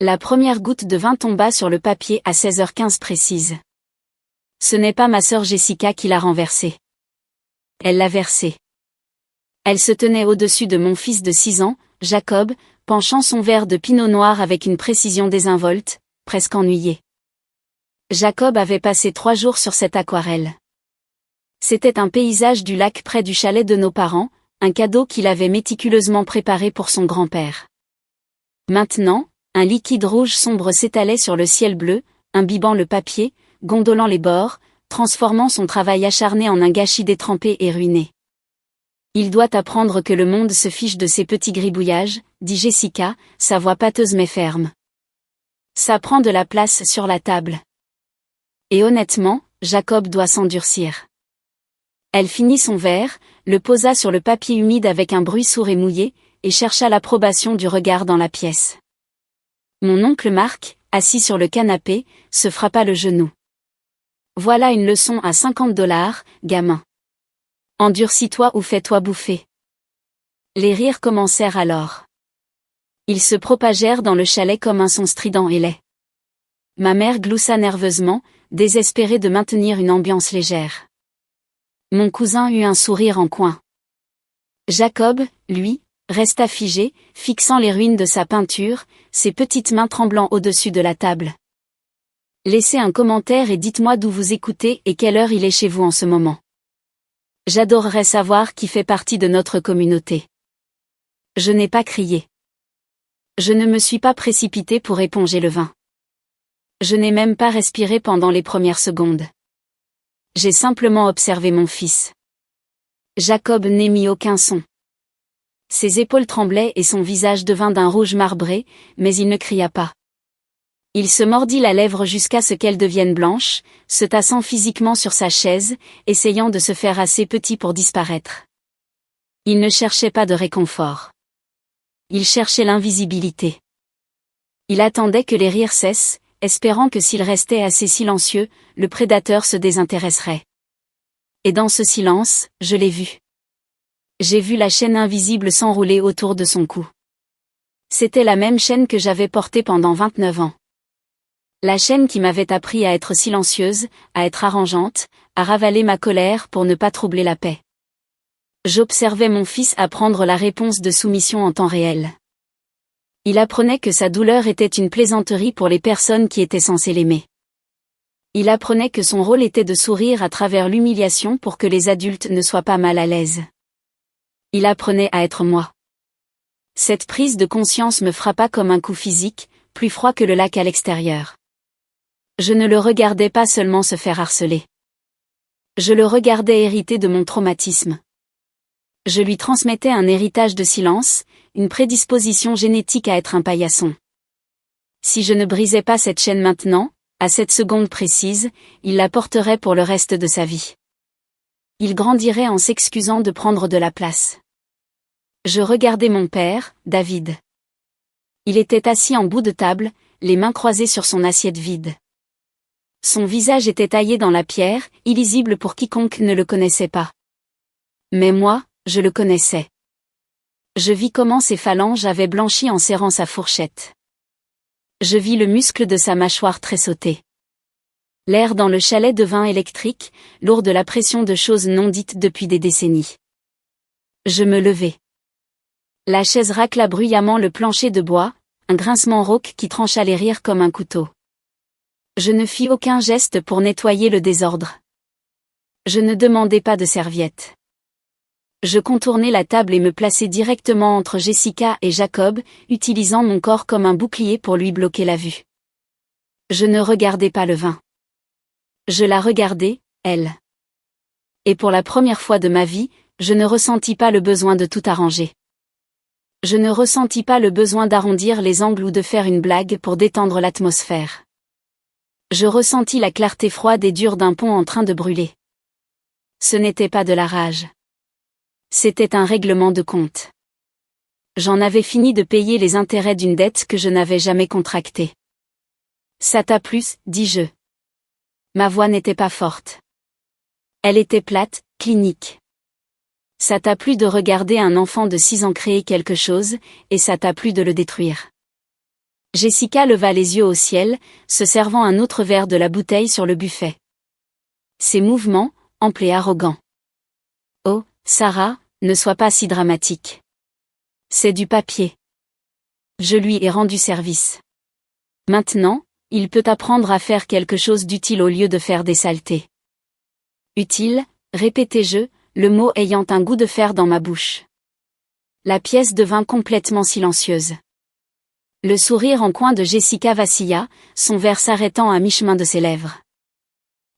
La première goutte de vin tomba sur le papier à 16h15 précise. Ce n'est pas ma sœur Jessica qui l'a renversé. Elle l'a versé. Elle se tenait au-dessus de mon fils de 6 ans, Jacob, penchant son verre de pinot noir avec une précision désinvolte, presque ennuyée. Jacob avait passé 3 jours sur cette aquarelle. C'était un paysage du lac près du chalet de nos parents, un cadeau qu'il avait méticuleusement préparé pour son grand-père. Maintenant, un liquide rouge sombre s'étalait sur le ciel bleu, imbibant le papier, gondolant les bords, transformant son travail acharné en un gâchis détrempé et ruiné. Il doit apprendre que le monde se fiche de ces petits gribouillages, dit Jessica, sa voix pâteuse mais ferme. Ça prend de la place sur la table. Et honnêtement, Jacob doit s'endurcir. Elle finit son verre, le posa sur le papier humide avec un bruit sourd et mouillé, et chercha l'approbation du regard dans la pièce. Mon oncle Marc, assis sur le canapé, se frappa le genou. Voilà une leçon à $50, gamin. Endurcis-toi ou fais-toi bouffer. Les rires commencèrent alors. Ils se propagèrent dans le chalet comme un son strident et laid. Ma mère gloussa nerveusement, désespérée de maintenir une ambiance légère. Mon cousin eut un sourire en coin. Jacob, lui, resta figé, fixant les ruines de sa peinture, ses petites mains tremblant au-dessus de la table. Laissez un commentaire et dites-moi d'où vous écoutez et quelle heure il est chez vous en ce moment. J'adorerais savoir qui fait partie de notre communauté. Je n'ai pas crié. Je ne me suis pas précipité pour éponger le vin. Je n'ai même pas respiré pendant les premières secondes. J'ai simplement observé mon fils. Jacob n'émit aucun son. Ses épaules tremblaient et son visage devint d'un rouge marbré, mais il ne cria pas. Il se mordit la lèvre jusqu'à ce qu'elle devienne blanche, se tassant physiquement sur sa chaise, essayant de se faire assez petit pour disparaître. Il ne cherchait pas de réconfort. Il cherchait l'invisibilité. Il attendait que les rires cessent, espérant que s'il restait assez silencieux, le prédateur se désintéresserait. Et dans ce silence, je l'ai vu. J'ai vu la chaîne invisible s'enrouler autour de son cou. C'était la même chaîne que j'avais portée pendant 29 ans. La chaîne qui m'avait appris à être silencieuse, à être arrangeante, à ravaler ma colère pour ne pas troubler la paix. J'observais mon fils apprendre la réponse de soumission en temps réel. Il apprenait que sa douleur était une plaisanterie pour les personnes qui étaient censées l'aimer. Il apprenait que son rôle était de sourire à travers l'humiliation pour que les adultes ne soient pas mal à l'aise. Il apprenait à être moi. Cette prise de conscience me frappa comme un coup physique, plus froid que le lac à l'extérieur. Je ne le regardais pas seulement se faire harceler. Je le regardais hériter de mon traumatisme. Je lui transmettais un héritage de silence, une prédisposition génétique à être un paillasson. Si je ne brisais pas cette chaîne maintenant, à cette seconde précise, il la porterait pour le reste de sa vie. Il grandirait en s'excusant de prendre de la place. Je regardais mon père, David. Il était assis en bout de table, les mains croisées sur son assiette vide. Son visage était taillé dans la pierre, illisible pour quiconque ne le connaissait pas. Mais moi, je le connaissais. Je vis comment ses phalanges avaient blanchi en serrant sa fourchette. Je vis le muscle de sa mâchoire tressauter. L'air dans le chalet devint électrique, lourd de la pression de choses non dites depuis des décennies. Je me levai. La chaise racla bruyamment le plancher de bois, un grincement rauque qui trancha les rires comme un couteau. Je ne fis aucun geste pour nettoyer le désordre. Je ne demandais pas de serviette. Je contournai la table et me plaçai directement entre Jessica et Jacob, utilisant mon corps comme un bouclier pour lui bloquer la vue. Je ne regardais pas le vin. Je la regardais, elle. Et pour la première fois de ma vie, je ne ressentis pas le besoin de tout arranger. Je ne ressentis pas le besoin d'arrondir les angles ou de faire une blague pour détendre l'atmosphère. Je ressentis la clarté froide et dure d'un pont en train de brûler. Ce n'était pas de la rage. C'était un règlement de compte. J'en avais fini de payer les intérêts d'une dette que je n'avais jamais contractée. Ça t'a plu, dis-je. Ma voix n'était pas forte. Elle était plate, clinique. Ça t'a plu de regarder un enfant de 6 ans créer quelque chose, et ça t'a plu de le détruire. Jessica leva les yeux au ciel, se servant un autre verre de la bouteille sur le buffet. Ses mouvements, amples et arrogants. Oh, Sarah, ne sois pas si dramatique. C'est du papier. Je lui ai rendu service. Maintenant, il peut apprendre à faire quelque chose d'utile au lieu de faire des saletés. Utile, répétai-je, le mot ayant un goût de fer dans ma bouche. La pièce devint complètement silencieuse. Le sourire en coin de Jessica vacilla, son verre s'arrêtant à mi-chemin de ses lèvres.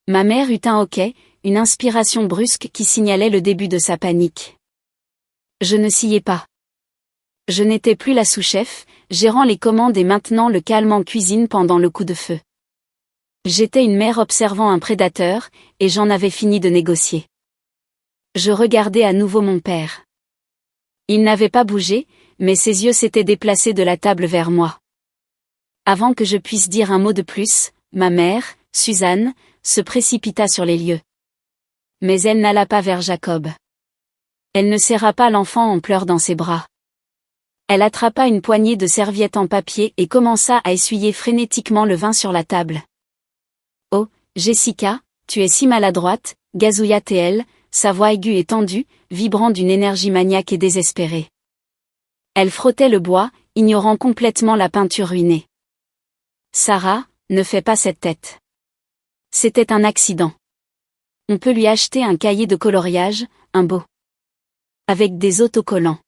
Ma mère eut un hoquet, une inspiration brusque qui signalait le début de sa panique. Je ne sciais pas. Je n'étais plus la sous-chef, gérant les commandes et maintenant le calme en cuisine pendant le coup de feu. J'étais une mère observant un prédateur, et j'en avais fini de négocier. Je regardais à nouveau mon père. Il n'avait pas bougé, mais ses yeux s'étaient déplacés de la table vers moi. Avant que je puisse dire un mot de plus, ma mère, Suzanne, se précipita sur les lieux. Mais elle n'alla pas vers Jacob. Elle ne serra pas l'enfant en pleurs dans ses bras. Elle attrapa une poignée de serviettes en papier et commença à essuyer frénétiquement le vin sur la table. « Oh, Jessica, tu es si maladroite », gazouilla-t-elle, sa voix aiguë et tendue, vibrant d'une énergie maniaque et désespérée. Elle frottait le bois, ignorant complètement la peinture ruinée. « Sarah, ne fais pas cette tête. C'était un accident. On peut lui acheter un cahier de coloriage, un beau. Avec des autocollants. »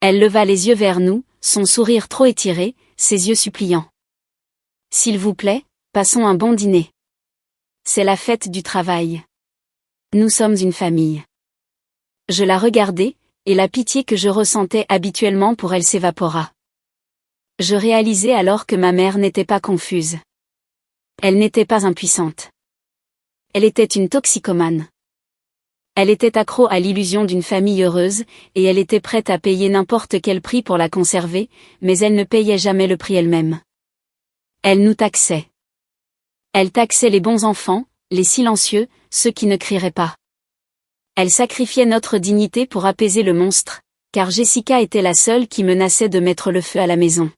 Elle leva les yeux vers nous, son sourire trop étiré, ses yeux suppliants. « S'il vous plaît, passons un bon dîner. C'est la fête du travail. Nous sommes une famille. » Je la regardai, et la pitié que je ressentais habituellement pour elle s'évapora. Je réalisai alors que ma mère n'était pas confuse. Elle n'était pas impuissante. Elle était une toxicomane. Elle était accro à l'illusion d'une famille heureuse, et elle était prête à payer n'importe quel prix pour la conserver, mais elle ne payait jamais le prix elle-même. Elle nous taxait. Elle taxait les bons enfants, les silencieux, ceux qui ne crieraient pas. Elle sacrifiait notre dignité pour apaiser le monstre, car Jessica était la seule qui menaçait de mettre le feu à la maison.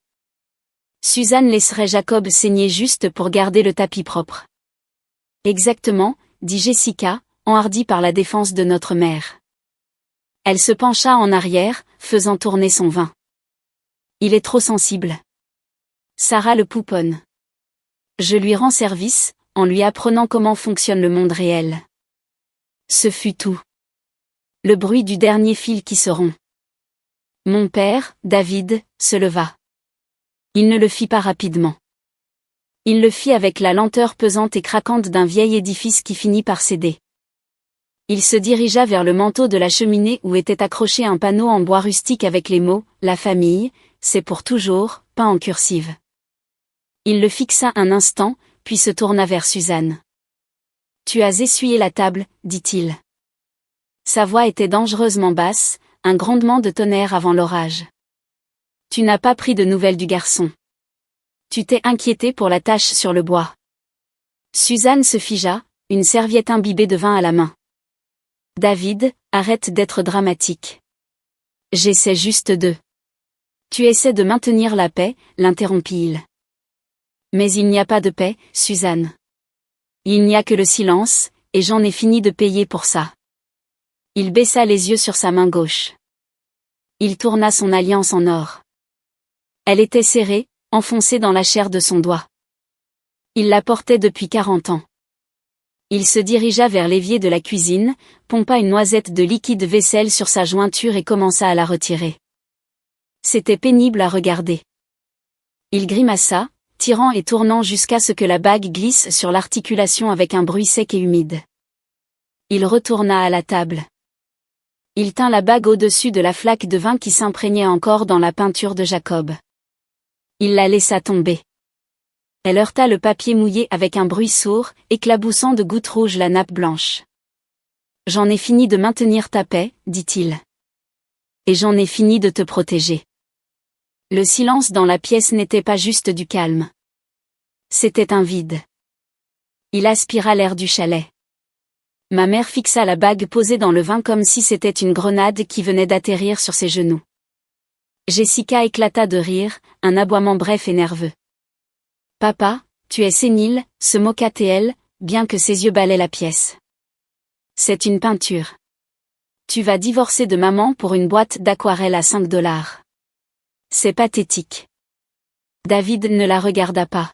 Suzanne laisserait Jacob saigner juste pour garder le tapis propre. Exactement, dit Jessica, enhardie par la défense de notre mère. Elle se pencha en arrière, faisant tourner son vin. Il est trop sensible. Sarah le pouponne. Je lui rends service, en lui apprenant comment fonctionne le monde réel. Ce fut tout. Le bruit du dernier fil qui se rompt. Mon père, David, se leva. Il ne le fit pas rapidement. Il le fit avec la lenteur pesante et craquante d'un vieil édifice qui finit par céder. Il se dirigea vers le manteau de la cheminée où était accroché un panneau en bois rustique avec les mots « La famille, c'est pour toujours », peint en cursive. Il le fixa un instant, puis se tourna vers Suzanne. « Tu as essuyé la table, dit-il. » Sa voix était dangereusement basse, un grondement de tonnerre avant l'orage. « Tu n'as pas pris de nouvelles du garçon. Tu t'es inquiété pour la tache sur le bois. » Suzanne se figea, une serviette imbibée de vin à la main. « David, arrête d'être dramatique. J'essaie juste de... » « Tu essaies de maintenir la paix, l'interrompit-il. Mais il n'y a pas de paix, Suzanne. Il n'y a que le silence, et j'en ai fini de payer pour ça. » Il baissa les yeux sur sa main gauche. Il tourna son alliance en or. Elle était serrée, enfoncée dans la chair de son doigt. Il la portait depuis 40 ans. Il se dirigea vers l'évier de la cuisine, pompa une noisette de liquide vaisselle sur sa jointure et commença à la retirer. C'était pénible à regarder. Il grimaça, tirant et tournant jusqu'à ce que la bague glisse sur l'articulation avec un bruit sec et humide. Il retourna à la table. Il tint la bague au-dessus de la flaque de vin qui s'imprégnait encore dans la peinture de Jacob. Il la laissa tomber. Elle heurta le papier mouillé avec un bruit sourd, éclaboussant de gouttes rouges la nappe blanche. « J'en ai fini de maintenir ta paix, dit-il. Et j'en ai fini de te protéger. » Le silence dans la pièce n'était pas juste du calme. C'était un vide. Il aspira l'air du chalet. Ma mère fixa la bague posée dans le vin comme si c'était une grenade qui venait d'atterrir sur ses genoux. Jessica éclata de rire, un aboiement bref et nerveux. Papa, tu es sénile, se moqua TL, bien que ses yeux balaient la pièce. C'est une peinture. Tu vas divorcer de maman pour une boîte d'aquarelle à 5 $. C'est pathétique. David ne la regarda pas.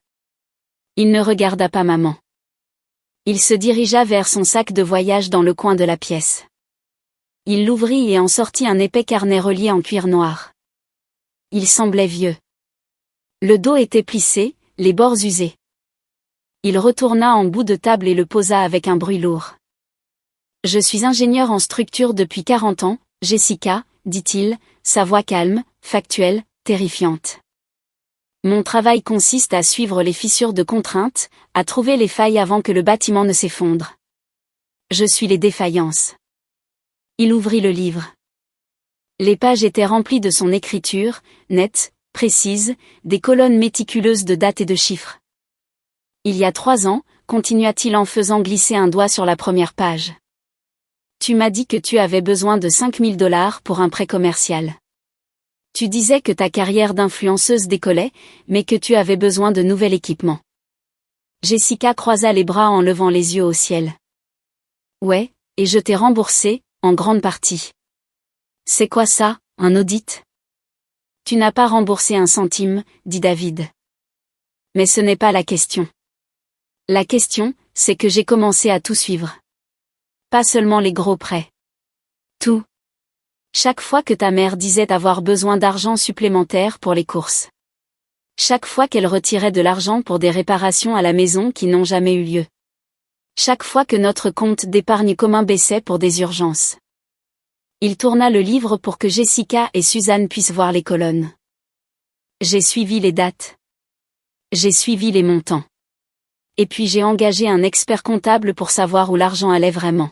Il ne regarda pas maman. Il se dirigea vers son sac de voyage dans le coin de la pièce. Il l'ouvrit et en sortit un épais carnet relié en cuir noir. Il semblait vieux. Le dos était plissé, les bords usés. Il retourna en bout de table et le posa avec un bruit lourd. Je suis ingénieur en structure depuis 40 ans, Jessica, dit-il, sa voix calme, factuelle, terrifiante. Mon travail consiste à suivre les fissures de contrainte, à trouver les failles avant que le bâtiment ne s'effondre. Je suis les défaillances. Il ouvrit le livre. Les pages étaient remplies de son écriture, nette, précise, des colonnes méticuleuses de dates et de chiffres. Il y a 3 ans, continua-t-il en faisant glisser un doigt sur la première page. Tu m'as dit que tu avais besoin de 5 000 $ pour un prêt commercial. Tu disais que ta carrière d'influenceuse décollait, mais que tu avais besoin de nouvel équipement. Jessica croisa les bras en levant les yeux au ciel. Ouais, et je t'ai remboursé, en grande partie. C'est quoi ça, un audit? Tu n'as pas remboursé un centime, dit David. Mais ce n'est pas la question. La question, c'est que j'ai commencé à tout suivre. Pas seulement les gros prêts. Tout. Chaque fois que ta mère disait avoir besoin d'argent supplémentaire pour les courses. Chaque fois qu'elle retirait de l'argent pour des réparations à la maison qui n'ont jamais eu lieu. Chaque fois que notre compte d'épargne commun baissait pour des urgences. Il tourna le livre pour que Jessica et Suzanne puissent voir les colonnes. J'ai suivi les dates. J'ai suivi les montants. Et puis j'ai engagé un expert comptable pour savoir où l'argent allait vraiment.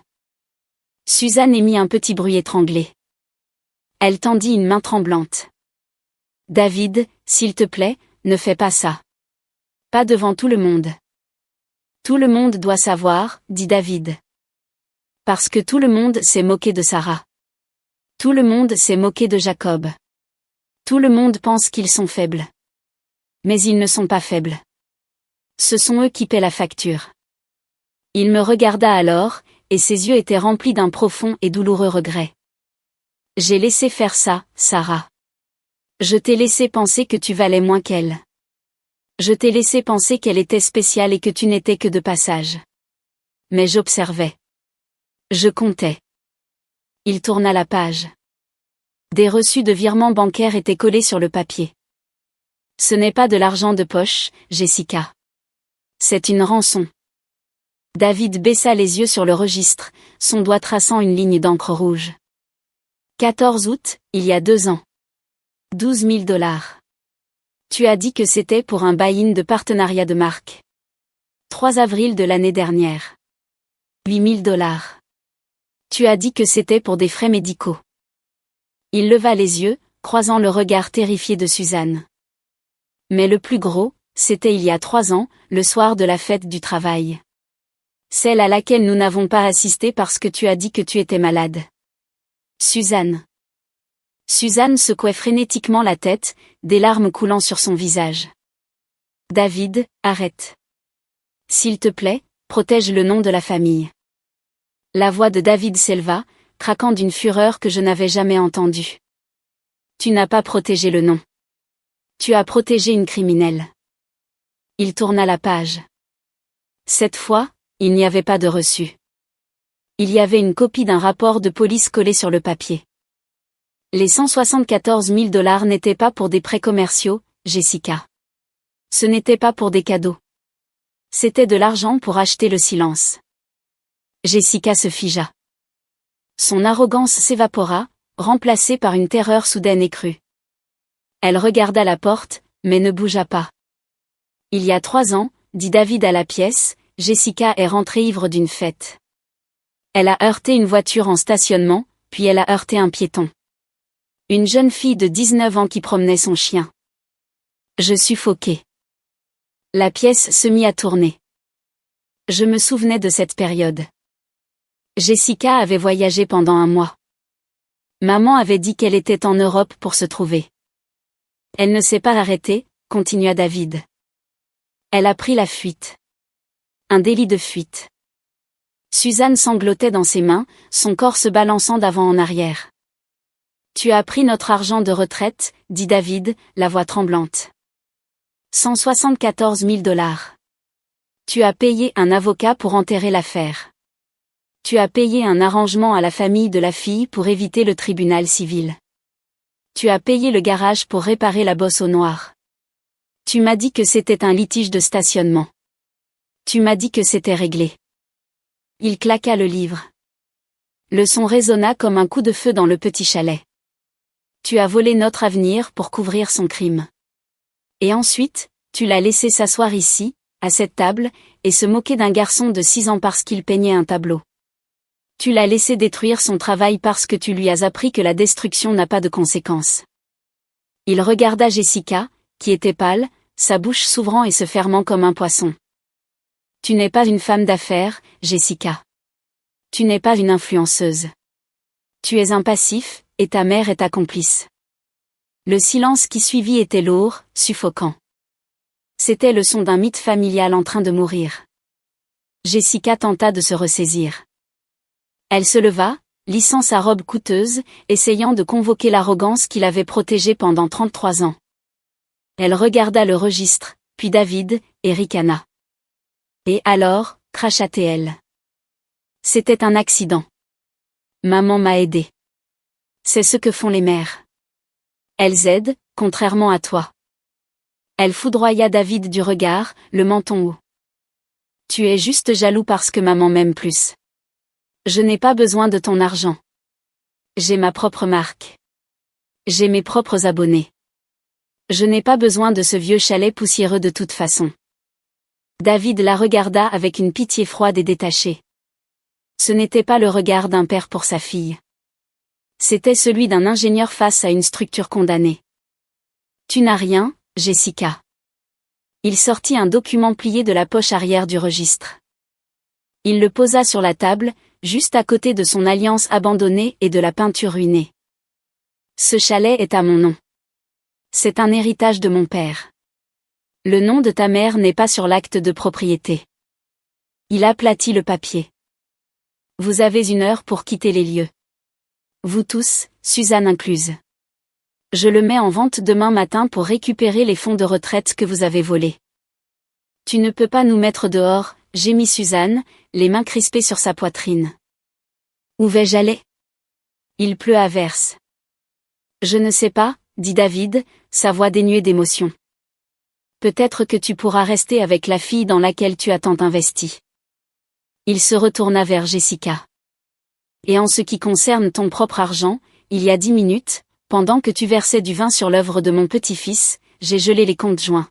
Suzanne émit un petit bruit étranglé. Elle tendit une main tremblante. David, s'il te plaît, ne fais pas ça. Pas devant tout le monde. Tout le monde doit savoir, dit David. Parce que tout le monde s'est moqué de Sarah. Tout le monde s'est moqué de Jacob. Tout le monde pense qu'ils sont faibles. Mais ils ne sont pas faibles. Ce sont eux qui paient la facture. Il me regarda alors, et ses yeux étaient remplis d'un profond et douloureux regret. J'ai laissé faire ça, Sarah. Je t'ai laissé penser que tu valais moins qu'elle. Je t'ai laissé penser qu'elle était spéciale et que tu n'étais que de passage. Mais j'observais. Je comptais. Il tourna la page. Des reçus de virement bancaire étaient collés sur le papier. Ce n'est pas de l'argent de poche, Jessica. C'est une rançon. David baissa les yeux sur le registre, son doigt traçant une ligne d'encre rouge. 14 août, il y a 2 ans. 12 000 $. Tu as dit que c'était pour un buy-in de partenariat de marque. 3 avril de l'année dernière. 8 000 $. Tu as dit que c'était pour des frais médicaux. Il leva les yeux, croisant le regard terrifié de Suzanne. Mais le plus gros, c'était il y a 3 ans, le soir de la fête du travail. Celle à laquelle nous n'avons pas assisté parce que tu as dit que tu étais malade. Suzanne. Suzanne secouait frénétiquement la tête, des larmes coulant sur son visage. David, arrête. S'il te plaît, protège le nom de la famille. La voix de David s'éleva, craquant d'une fureur que je n'avais jamais entendue. Tu n'as pas protégé le nom. Tu as protégé une criminelle. Il tourna la page. Cette fois, il n'y avait pas de reçu. Il y avait une copie d'un rapport de police collé sur le papier. Les 174 000 $ n'étaient pas pour des prêts commerciaux, Jessica. Ce n'était pas pour des cadeaux. C'était de l'argent pour acheter le silence. Jessica se figea. Son arrogance s'évapora, remplacée par une terreur soudaine et crue. Elle regarda la porte, mais ne bougea pas. Il y a 3 ans, dit David à la pièce, Jessica est rentrée ivre d'une fête. Elle a heurté une voiture en stationnement, puis elle a heurté un piéton. Une jeune fille de 19 ans qui promenait son chien. Je suffoquai. La pièce se mit à tourner. Je me souvenais de cette période. Jessica avait voyagé pendant 1 mois. Maman avait dit qu'elle était en Europe pour se trouver. Elle ne s'est pas arrêtée, continua David. Elle a pris la fuite. Un délit de fuite. Suzanne sanglotait dans ses mains, son corps se balançant d'avant en arrière. Tu as pris notre argent de retraite, dit David, la voix tremblante. 174 000 $. Tu as payé un avocat pour enterrer l'affaire. Tu as payé un arrangement à la famille de la fille pour éviter le tribunal civil. Tu as payé le garage pour réparer la bosse au noir. Tu m'as dit que c'était un litige de stationnement. Tu m'as dit que c'était réglé. Il claqua le livre. Le son résonna comme un coup de feu dans le petit chalet. Tu as volé notre avenir pour couvrir son crime. Et ensuite, tu l'as laissé s'asseoir ici, à cette table, et se moquer d'un garçon de 6 ans parce qu'il peignait un tableau. Tu l'as laissé détruire son travail parce que tu lui as appris que la destruction n'a pas de conséquences. Il regarda Jessica, qui était pâle, sa bouche s'ouvrant et se fermant comme un poisson. Tu n'es pas une femme d'affaires, Jessica. Tu n'es pas une influenceuse. Tu es un passif, et ta mère est ta complice. Le silence qui suivit était lourd, suffocant. C'était le son d'un mythe familial en train de mourir. Jessica tenta de se ressaisir. Elle se leva, lissant sa robe coûteuse, essayant de convoquer l'arrogance qui l'avait protégée pendant 33 ans. Elle regarda le registre, puis David, et ricana. Et alors, cracha-t-elle. C'était un accident. Maman m'a aidée. C'est ce que font les mères. Elles aident, contrairement à toi. Elle foudroya David du regard, le menton haut. Tu es juste jaloux parce que maman m'aime plus. Je n'ai pas besoin de ton argent. J'ai ma propre marque. J'ai mes propres abonnés. Je n'ai pas besoin de ce vieux chalet poussiéreux de toute façon. David la regarda avec une pitié froide et détachée. Ce n'était pas le regard d'un père pour sa fille. C'était celui d'un ingénieur face à une structure condamnée. Tu n'as rien, Jessica. Il sortit un document plié de la poche arrière du registre. Il le posa sur la table, juste à côté de son alliance abandonnée et de la peinture ruinée. Ce chalet est à mon nom. C'est un héritage de mon père. Le nom de ta mère n'est pas sur l'acte de propriété. Il aplatit le papier. Vous avez 1 heure pour quitter les lieux. Vous tous, Suzanne incluse. Je le mets en vente demain matin pour récupérer les fonds de retraite que vous avez volés. Tu ne peux pas nous mettre dehors, gémit Suzanne, les mains crispées sur sa poitrine. Où vais-je aller? Il pleut à verse. Je ne sais pas, dit David, sa voix dénuée d'émotion. Peut-être que tu pourras rester avec la fille dans laquelle tu as tant investi. Il se retourna vers Jessica. Et en ce qui concerne ton propre argent, il y a 10 minutes, pendant que tu versais du vin sur l'œuvre de mon petit-fils, j'ai gelé les comptes joints.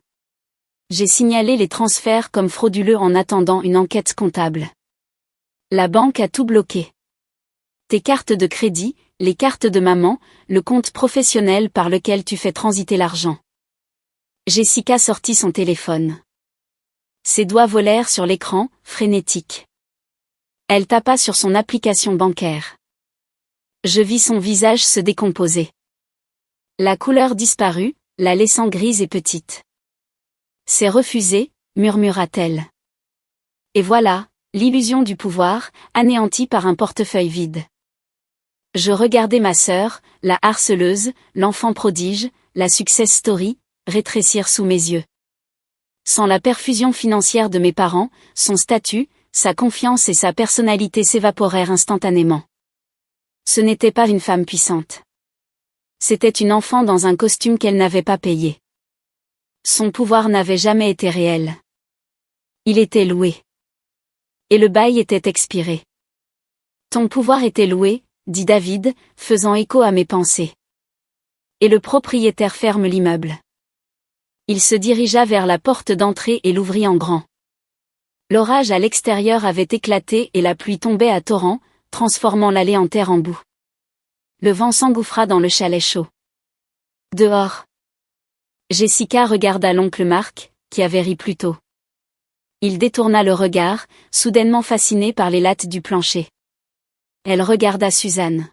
J'ai signalé les transferts comme frauduleux en attendant une enquête comptable. La banque a tout bloqué. Tes cartes de crédit, les cartes de maman, le compte professionnel par lequel tu fais transiter l'argent. Jessica sortit son téléphone. Ses doigts volèrent sur l'écran, frénétiques. Elle tapa sur son application bancaire. Je vis son visage se décomposer. La couleur disparut, la laissant grise et petite. C'est refusé, murmura-t-elle. Et voilà, l'illusion du pouvoir, anéantie par un portefeuille vide. Je regardais ma sœur, la harceleuse, l'enfant prodige, la success story, rétrécir sous mes yeux. Sans la perfusion financière de mes parents, son statut, sa confiance et sa personnalité s'évaporèrent instantanément. Ce n'était pas une femme puissante. C'était une enfant dans un costume qu'elle n'avait pas payé. Son pouvoir n'avait jamais été réel. Il était loué. Et le bail était expiré. Ton pouvoir était loué, dit David, faisant écho à mes pensées. Et le propriétaire ferme l'immeuble. Il se dirigea vers la porte d'entrée et l'ouvrit en grand. L'orage à l'extérieur avait éclaté et la pluie tombait à torrents, transformant l'allée en terre en boue. Le vent s'engouffra dans le chalet chaud. Dehors. Jessica regarda l'oncle Marc, qui avait ri plus tôt. Il détourna le regard, soudainement fasciné par les lattes du plancher. Elle regarda Suzanne.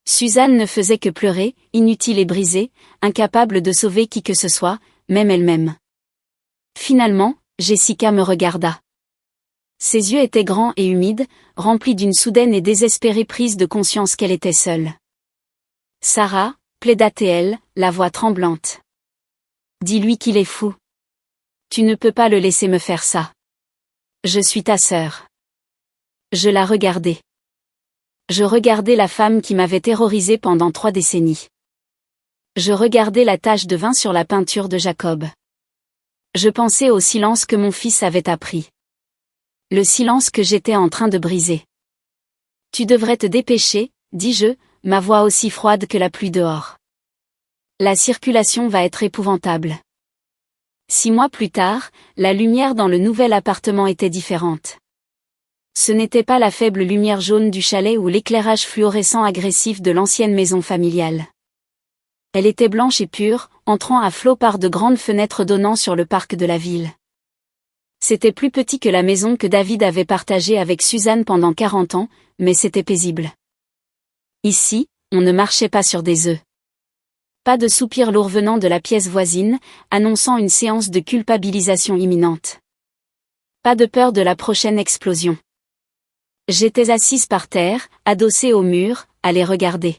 Suzanne ne faisait que pleurer, inutile et brisée, incapable de sauver qui que ce soit, même elle-même. Finalement, Jessica me regarda. Ses yeux étaient grands et humides, remplis d'une soudaine et désespérée prise de conscience qu'elle était seule. « Sarah », plaida-t-elle, la voix tremblante. « Dis-lui qu'il est fou. Tu ne peux pas le laisser me faire ça. Je suis ta sœur. » Je la regardais. Je regardais la femme qui m'avait terrorisée pendant 3 décennies. Je regardais la tache de vin sur la peinture de Jacob. Je pensais au silence que mon fils avait appris. Le silence que j'étais en train de briser. « Tu devrais te dépêcher, dis-je, ma voix aussi froide que la pluie dehors. La circulation va être épouvantable. » 6 mois plus tard, la lumière dans le nouvel appartement était différente. Ce n'était pas la faible lumière jaune du chalet ou l'éclairage fluorescent agressif de l'ancienne maison familiale. Elle était blanche et pure, entrant à flot par de grandes fenêtres donnant sur le parc de la ville. C'était plus petit que la maison que David avait partagée avec Suzanne pendant 40 ans, mais c'était paisible. Ici, on ne marchait pas sur des œufs. Pas de soupir lourd venant de la pièce voisine, annonçant une séance de culpabilisation imminente. Pas de peur de la prochaine explosion. J'étais assise par terre, adossée au mur, à les regarder.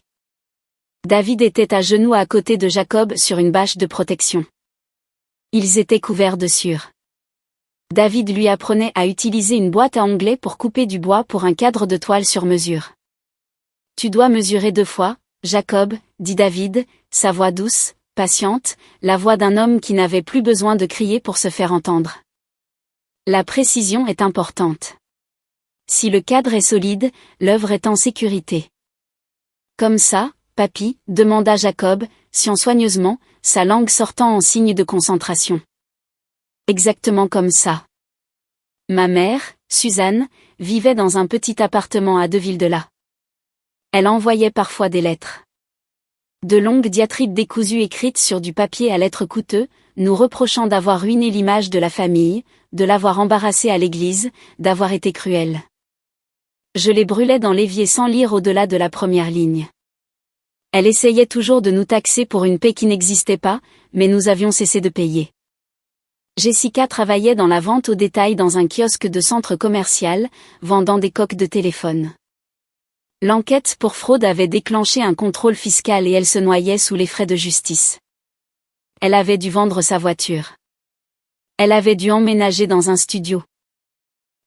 David était à genoux à côté de Jacob sur une bâche de protection. Ils étaient couverts de sueur. David lui apprenait à utiliser une boîte à onglets pour couper du bois pour un cadre de toile sur mesure. « Tu dois mesurer 2 fois, Jacob, » dit David, sa voix douce, patiente, la voix d'un homme qui n'avait plus besoin de crier pour se faire entendre. La précision est importante. Si le cadre est solide, l'œuvre est en sécurité. « Comme ça, papy ?» demanda Jacob, soigneusement, sa langue sortant en signe de concentration. Exactement comme ça. Ma mère, Suzanne, vivait dans un petit appartement à 2 villes de là. Elle envoyait parfois des lettres. De longues diatribes décousues écrites sur du papier à lettres coûteux, nous reprochant d'avoir ruiné l'image de la famille, de l'avoir embarrassée à l'église, d'avoir été cruelle. Je les brûlais dans l'évier sans lire au-delà de la première ligne. Elle essayait toujours de nous taxer pour une paie qui n'existait pas, mais nous avions cessé de payer. Jessica travaillait dans la vente au détail dans un kiosque de centre commercial, vendant des coques de téléphone. L'enquête pour fraude avait déclenché un contrôle fiscal et elle se noyait sous les frais de justice. Elle avait dû vendre sa voiture. Elle avait dû emménager dans un studio.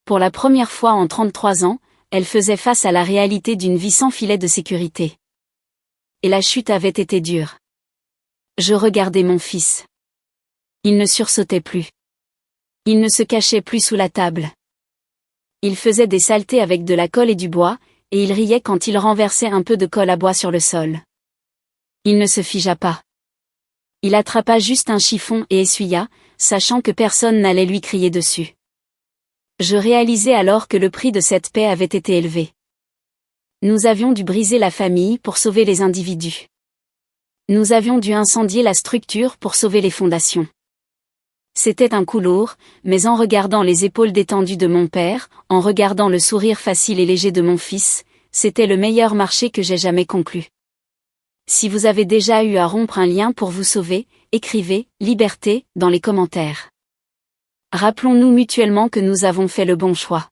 Pour la première fois en 33 ans, elle faisait face à la réalité d'une vie sans filet de sécurité. Et la chute avait été dure. Je regardais mon fils. Il ne sursautait plus. Il ne se cachait plus sous la table. Il faisait des saletés avec de la colle et du bois, et il riait quand il renversait un peu de colle à bois sur le sol. Il ne se figea pas. Il attrapa juste un chiffon et essuya, sachant que personne n'allait lui crier dessus. Je réalisais alors que le prix de cette paix avait été élevé. Nous avions dû briser la famille pour sauver les individus. Nous avions dû incendier la structure pour sauver les fondations. C'était un coup lourd, mais en regardant les épaules détendues de mon père, en regardant le sourire facile et léger de mon fils, c'était le meilleur marché que j'ai jamais conclu. Si vous avez déjà eu à rompre un lien pour vous sauver, écrivez « Liberté » dans les commentaires. Rappelons-nous mutuellement que nous avons fait le bon choix.